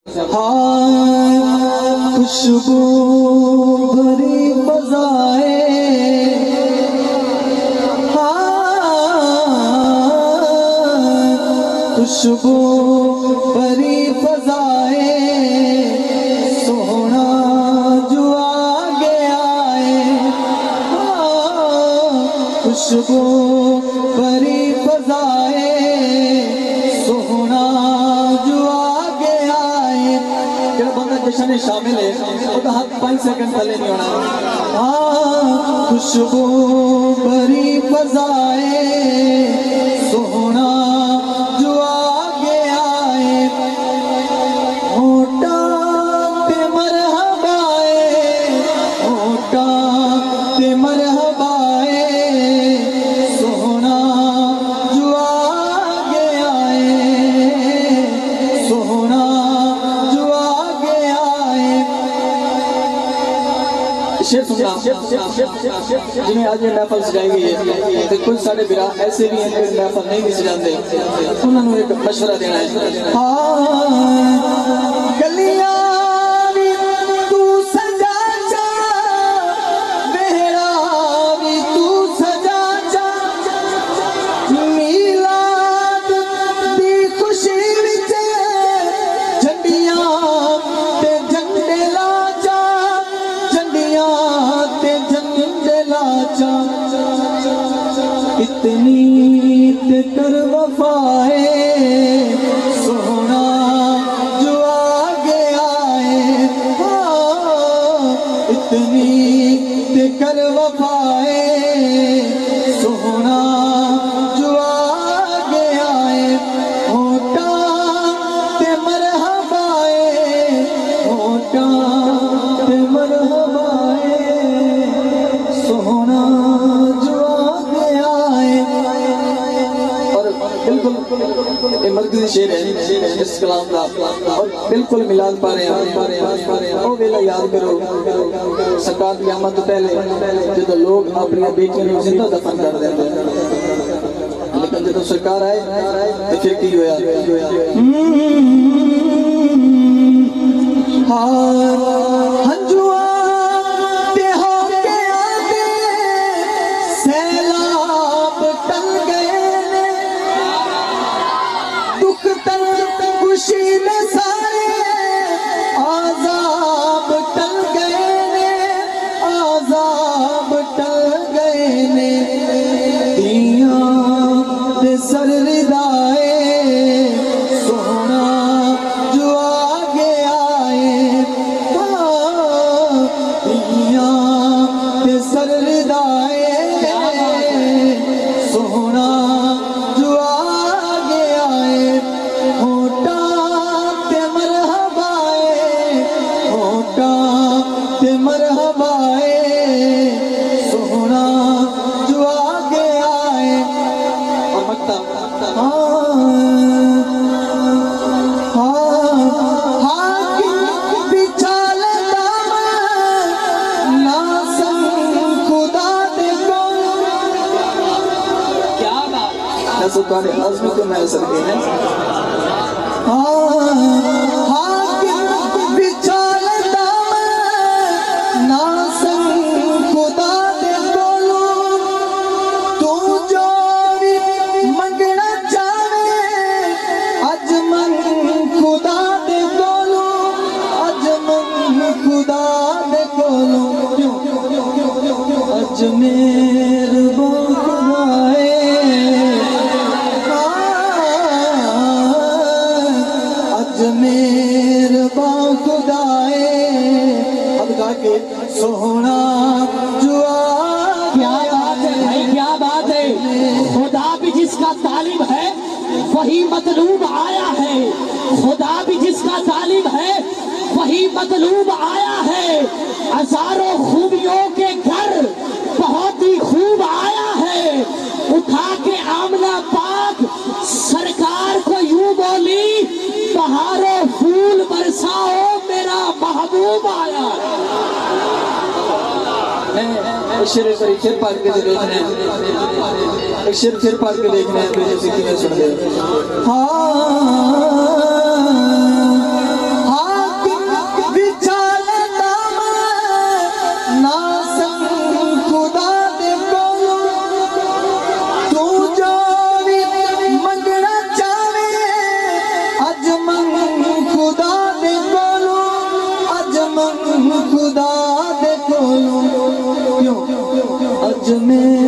हाँ खुशबू भरी फज़ाए, हाँ खुशबू भरी फज़ाए, सोहना जो आगे आए, हाँ खुशबू भरी फज़ाए, सोहना जो आगे आए। जो बंदा जश्न में शामिल है वो हाथ 5 सेकंड पहले नहीं होना। हाँ खुशबू भरी फज़ाए, सोहना जो आगे आए, होठा ते मरहबाए, होठा ते मरहबाए, सोहना जो आगे आए, सोहना जो आगे आए। शेर सुनना जिन्हें आज ये महफल सजाई गई है, तो कुछ साढ़े बिरा ऐसे भी हैं जो महफल नहीं भी सजाते, उन्होंने एक मशवरा देना है। हाँ गलियां भी तू सजा जा, मेहरा भी तू सजा जा, मीलाद दी खुशी विच झंडियां ते झंडे ला जा, झंडियां ते झंडे ला जा, इतनी ते कर वफाए, सोहना जो आगे आए, हाँ इतनी ते कर वफाए, सोहना जो आगे आए, होठा ते मरहबाए, होठा ते मरहबाए, सोहना जो आगे आए। और बिल्कुल ये मरकज़ी शेर है इस कलाम का, और बिल्कुल मिलाद पा रहे हैं। ओ वेला याद करो सरकार की आमद तो पहले जो लोग अपनी बेटियों को जिंदा दफन कर देते हैं, लेकिन जो सरकार आए तो फिर की होया। हंजुआ ते होके आगे सैलाब टल गए ने, दुख तक खुशी में सारे आज़ाब टल गए ने, आज़ाब टल गए ने, दियां ते सर रिदाए, सोहना जो आगे आए, हाँ दियां ते सर रिदाए, सोहना जो आगे आए, होठा ते मरहबाए, होठा ते मरहबाए, सोहना जो आगे आए। और मक्ता सुल्तान आज़मी को मैं असर गए हैं। अजमेर खुदाए, अजमेर खुदाए, अब गा के सोहना जो क्या बात है भाई, क्या बात है। खुदा भी जिसका तालिब है वही मतलूब आया है, खुदा भी जिसका तालिब है वही मतलूब आया है, हजारों खूबियों के घर बहुत ही खूब आया है, उठा के आमना पाक सरकार को यूं बोली, बहारों फूल बरसाओ मेरा महबूब आया। शेर फिर पढ़ के देखना है, शेर फिर पढ़ के देखना है, मेरे से सुन ले। हाँ मुझ में